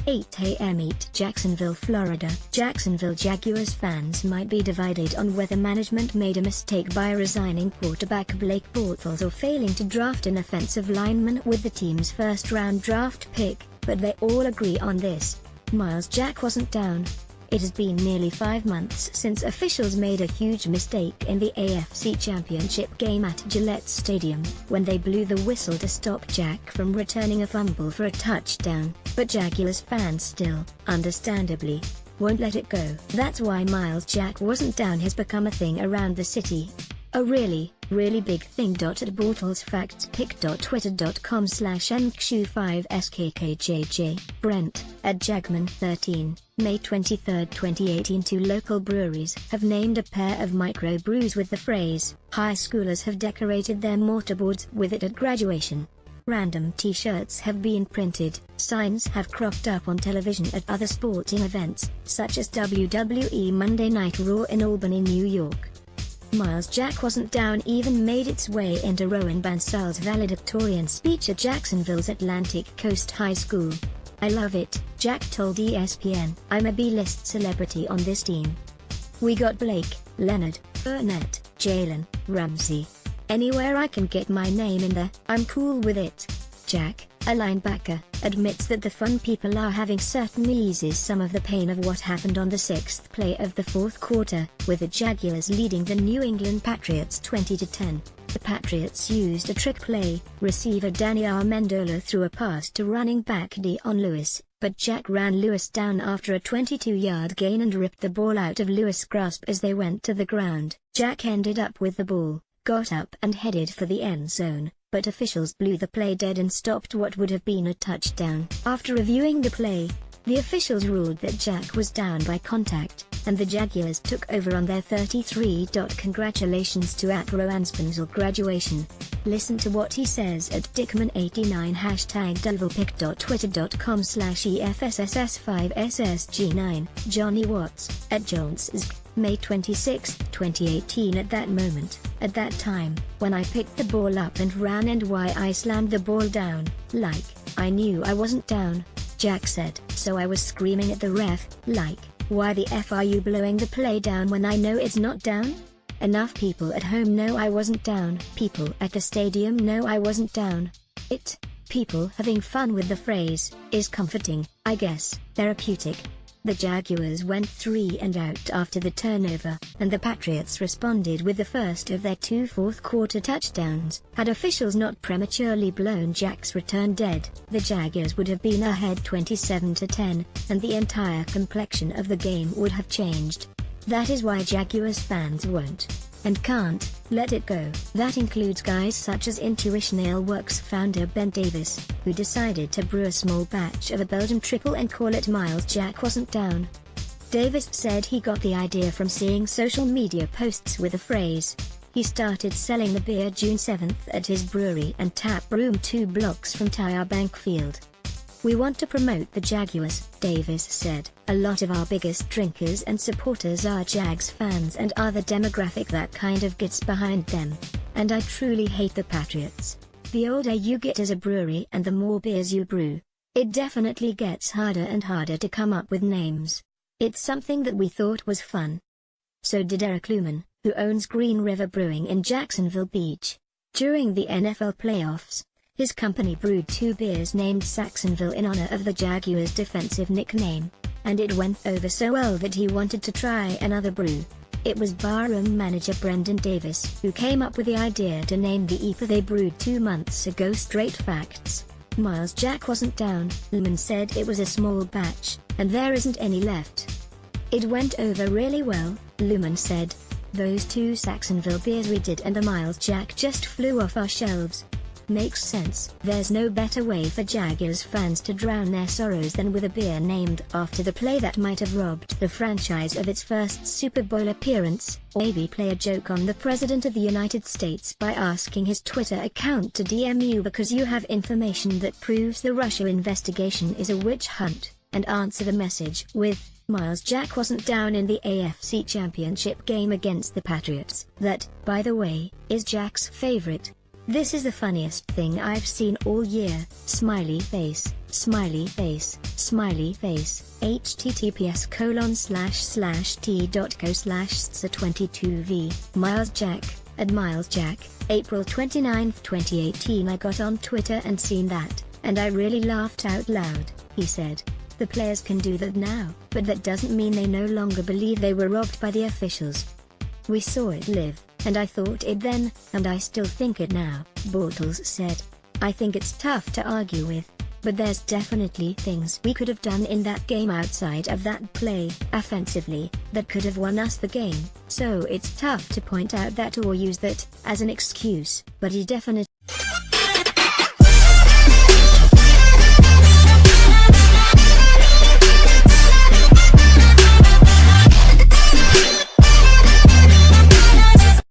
8 a.m. Eat Jacksonville, Florida. Jacksonville Jaguars fans might be divided on whether management made a mistake by resigning quarterback Blake Bortles or failing to draft an offensive lineman with the team's first-round draft pick, but they all agree on this: Myles Jack wasn't down. It has been nearly 5 months since officials made a huge mistake in the AFC Championship game at Gillette Stadium, when they blew the whistle to stop Jack from returning a fumble for a touchdown, but Jaguars fans still, understandably, won't let it go. That's why Myles Jack wasn't down has become a thing around the city. A really big thing. At bortlesfacts.twitter.com/nkshu5skkjj. Brent, at Jagman13, May 23, 2018. 2 local breweries have named a pair of microbrews with the phrase, "High schoolers have decorated their mortarboards with it at graduation." Random t-shirts have been printed, signs have cropped up on television at other sporting events, such as WWE Monday Night Raw in Albany, New York. Myles Jack wasn't down even made its way into Rowan Bansal's valedictorian speech at Jacksonville's Atlantic Coast High School. "I love it," Jack told ESPN. "I'm a B-list celebrity on this team. We got Blake, Leonard, Burnett, Jalen, Ramsey. Anywhere I can get my name in there, I'm cool with it." Jack, a linebacker, admits that the fun people are having certainly eases some of the pain of what happened on the 6th play of the 4th quarter, with the Jaguars leading the New England Patriots 20-10. The Patriots used a trick play. Receiver Danny Amendola threw a pass to running back Dion Lewis, but Jack ran Lewis down after a 22-yard gain and ripped the ball out of Lewis' grasp as they went to the ground. Jack ended up with the ball, got up and headed for the end zone, but officials blew the play dead and stopped what would have been a touchdown. After reviewing the play, the officials ruled that Jack was down by contact, and the Jaguars took over on their 33. Congratulations to @RowanSpenzel graduation. Listen to what he says at Dickman89 #DoublePick.twitter.com/EFSSS5SSG9. Johnny Watts, at Jones's, May 26, 2018. "At that moment, at that time, when I picked the ball up and ran and why I slammed the ball down, like, I knew I wasn't down," Jack said. "So I was screaming at the ref, like, why the F are you blowing the play down when I know it's not down? Enough people at home know I wasn't down. People at the stadium know I wasn't down. People having fun with the phrase, is comforting, I guess, therapeutic." The Jaguars went 3 and out after the turnover, and the Patriots responded with the first of their 2 fourth-quarter touchdowns. Had officials not prematurely blown Jack's return dead, the Jaguars would have been ahead 27-10, and the entire complexion of the game would have changed. That is why Jaguars fans won't, and can't, let it go. That includes guys such as Intuition Ale Works founder Ben Davis, who decided to brew a small batch of a Belgian triple and call it Myles Jack wasn't down. Davis said he got the idea from seeing social media posts with the phrase. He started selling the beer June 7 at his brewery and tap room 2 blocks from Tire Bank Field. "We want to promote the Jaguars," Davis said. "A lot of our biggest drinkers and supporters are Jags fans and are the demographic that kind of gets behind them. And I truly hate the Patriots. The older you get as a brewery and the more beers you brew, it definitely gets harder and harder to come up with names. It's something that we thought was fun." So did Eric Luhman, who owns Green River Brewing in Jacksonville Beach. During the NFL playoffs, his company brewed 2 beers named Saxonville in honor of the Jaguars' defensive nickname, and it went over so well that he wanted to try another brew. It was barroom manager Brendan Davis who came up with the idea to name the IPA they brewed 2 months ago Straight Facts. Myles Jack wasn't down. Luhman said it was a small batch, and there isn't any left. "It went over really well," Luhman said. "Those 2 Saxonville beers we did and the Myles Jack just flew off our shelves." Makes sense. There's no better way for Jaguars fans to drown their sorrows than with a beer named after the play that might have robbed the franchise of its first Super Bowl appearance, or maybe play a joke on the President of the United States by asking his Twitter account to DM you because you have information that proves the Russia investigation is a witch hunt, and answer the message with, "Myles Jack wasn't down in the AFC Championship game against the Patriots. That, by the way, is Jack's favorite This is the funniest thing I've seen all year, smiley face, smiley face, smiley face, https://t.co//sta22v, Myles Jack, at Myles Jack, April 29, 2018. I got on Twitter and seen that, and I really laughed out loud, he said. The players can do that now, but that doesn't mean they no longer believe they were robbed by the officials. We saw it live, and I thought it then, and I still think it now, Bortles said. I think it's tough to argue with, but there's definitely things we could have done in that game outside of that play, offensively, that could have won us the game, so it's tough to point out that or use that as an excuse, but he definitely